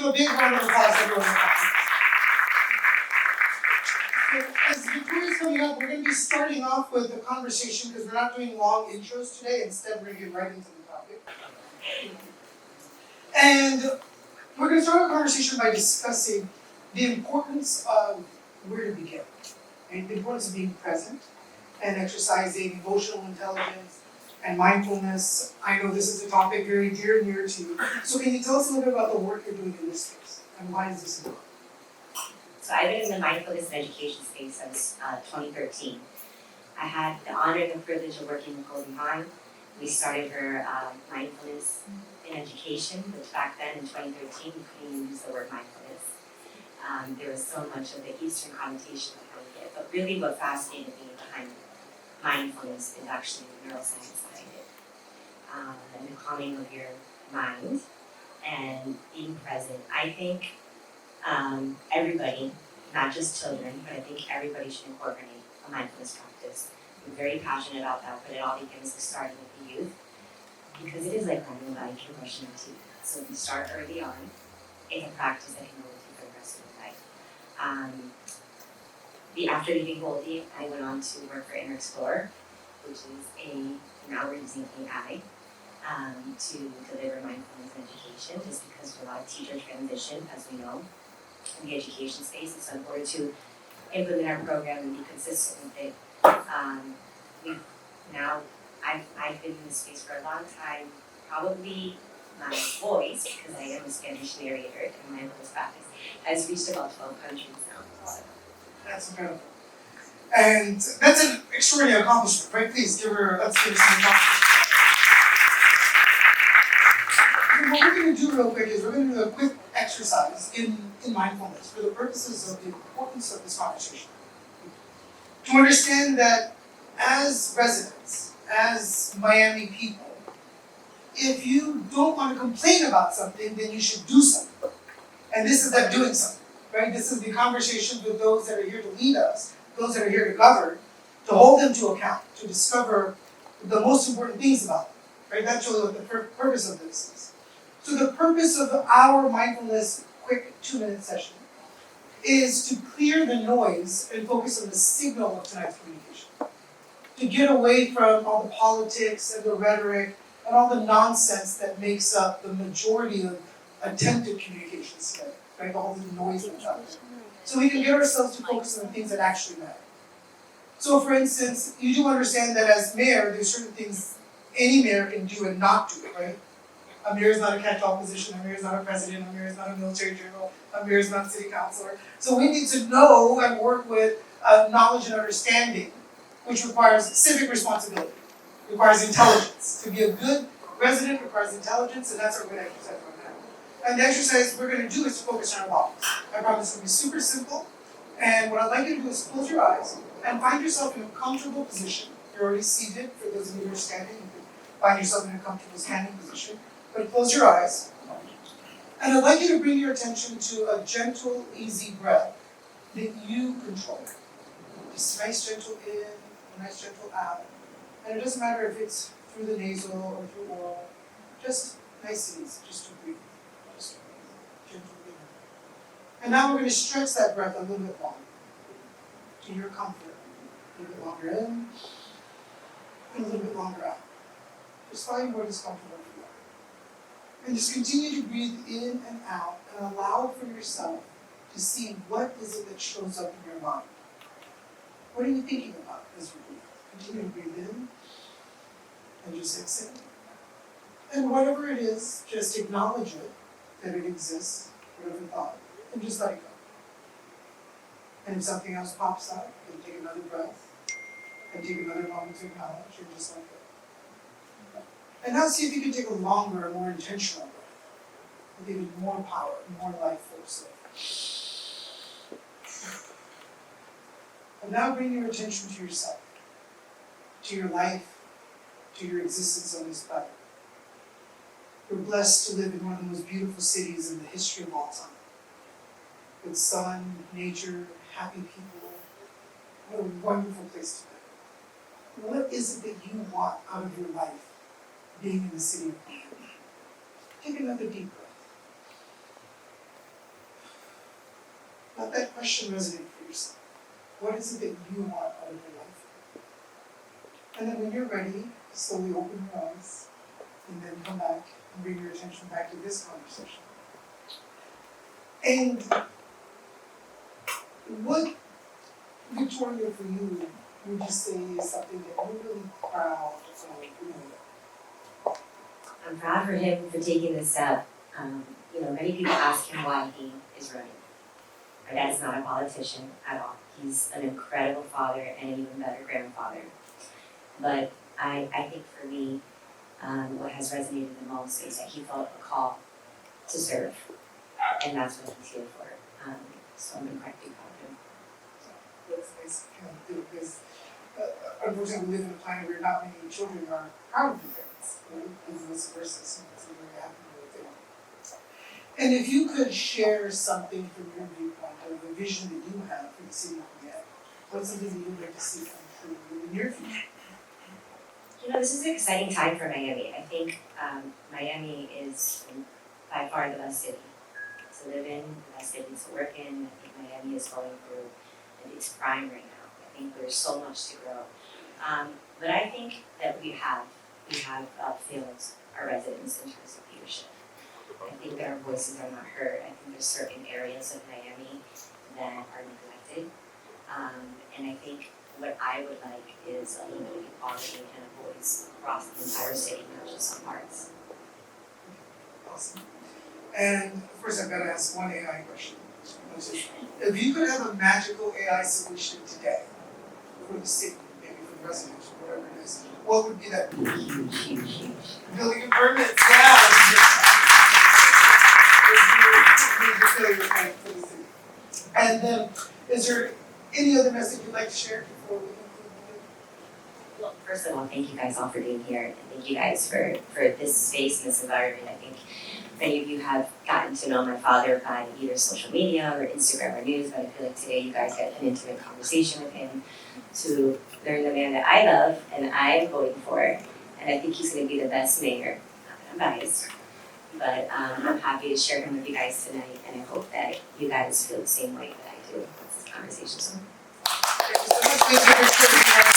give a big round of applause to everyone. So as Victoria's coming up, we're going to be starting off with a conversation because we're not doing long intros today. Instead, we're going to get right into the topic. And we're going to start a conversation by discussing the importance of where to begin, and the importance of being present and exercising emotional intelligence and mindfulness. I know this is a topic very dear and near to you. So can you tell us a little bit about the work you're doing in this space and why is this important? So I've been in the mindfulness and education space since 2013. I had the honor and the privilege of working with Golden Vine. We started her mindfulness in education, which back then in 2013 we couldn't even use the word mindfulness. There was so much of the Eastern connotation behind it, but really what fascinated me behind mindfulness is actually the neuroscience behind it, and the calming of your mind and being present. I think everybody, not just children, but I think everybody should incorporate a mindfulness practice. I'm very passionate about that, but it all begins with starting with the youth, because it is like riding a bike and brushing your teeth. So if you start early on, it's a practice that can go with you for the rest of your life. After leaving Goldie, I went on to work for Inner Explorer, which is now we're using AI to deliver mindfulness education, just because for a lot of teacher transition, as we know, in the education space. And so in order to implement our program and be consistent with it, I've been in this space for a long time. Probably my voice, because I am a Spanish narrator and my mindfulness practice, has reached about 12 countries now. That's incredible. And that's an extraordinary accomplishment, right? Please let's give her some applause. What we're going to do real quick is we're going to do a quick exercise in mindfulness for the purposes of the importance of this conversation. To understand that as residents, as Miami people, if you don't want to complain about something, then you should do something. And this is that doing something, right? This is the conversation with those that are here to lead us, those that are here to govern, to hold them to account, to discover the most important things about them, right? That's really what the purpose of this is. So the purpose of our mindfulness quick 2-minute session is to clear the noise and focus on the signal of tonight's communication. To get away from all the politics and the rhetoric and all the nonsense that makes up the majority of attempted communications today, right? All the noise that's out there. So we can get ourselves to focus on the things that actually matter. So for instance, you do understand that as mayor, there's certain things any mayor can do and not do, right? A mayor is not a catch-all position, a mayor is not a president, a mayor is not a military general, a mayor is not a city councilor. So we need to know and work with knowledge and understanding, which requires civic responsibility, requires intelligence. To be a good resident requires intelligence, and that's our good exercise right now. And the exercise we're going to do is to focus on our bodies. I promise it's going to be super simple, and what I'd like you to do is close your eyes and find yourself in a comfortable position. You're already seated. For those of you who are standing, you can find yourself in a comfortable standing position. But close your eyes. And I'd like you to bring your attention to a gentle, easy breath that you control. Just nice, gentle in, nice, gentle out. And it doesn't matter if it's through the nasal or through oral. Just nice and easy, just to breathe. Just gentle in. And now we're going to stretch that breath a little bit longer. To your comfort. A little bit longer in, and a little bit longer out. Just find what is comfortable for you. And just continue to breathe in and out and allow for yourself to see what is it that shows up in your mind. What are you thinking about as you breathe? Continue to breathe in and just exhale. And whatever it is, just acknowledge it, that it exists, whatever thought, and just let it go. And if something else pops up, then take another breath and take another moment to acknowledge and just let go. And now see if you can take a longer, more intentional breath, with even more power, more life force. And now bring your attention to yourself, to your life, to your existence on this planet. We're blessed to live in one of the most beautiful cities in the history of all time. With sun, nature, happy people. What a wonderful place to live. What is it that you want out of your life being in the city of Miami? Take another deep breath. let that question resonate for yourself. What is it that you want out of your life? And then when you're ready, slowly open your eyes and then come back and bring your attention back to this conversation. And what, Victoria, for you, would you say is something that you're really proud of doing? I'm proud for him for taking this step. Many people ask him why he is running. My dad is not a politician at all. He's an incredible father and an even better grandfather. But I think for me, what has resonated the most is that he felt a call to serve, and that's what he's here for. So I'm incredibly proud of him. It's kind of good because unfortunately we live in a planet where not many children are proud of their parents, right? And vice versa, so it's a very happy thing. And if you could share something from your viewpoint of the vision that you have for the city of Miami, what's something that you would like to see come true in your future? This is an exciting time for Miami. I think Miami is by far the best city to live in, the best city to work in. I think Miami is going through its prime right now. I think there's so much to grow. But I think that we have failed our residents in terms of leadership. I think that our voices are not heard. I think there's certain areas of Miami that are neglected. And I think what I would like is a little bit of equality and a voice across the entire city, not just some parts. Awesome. And of course I've got to ask one AI question. If you could have a magical AI solution today for the city, maybe for the residents, or whatever it is, what would be that? Huge. Building a permit, yeah. And is there any other message you'd like to share before we conclude? Well, first of all, thank you guys all for being here, and thank you guys for this space and this environment. I think many of you have gotten to know my father by either social media or Instagram or news, but I feel like today you guys get an intimate conversation with him to learn the man that I love and I'm voting for, and I think he's going to be the best mayor. I'm biased, but I'm happy to share him with you guys tonight, and I hope that you guys feel the same way that I do with this conversation. So. Thank you so much.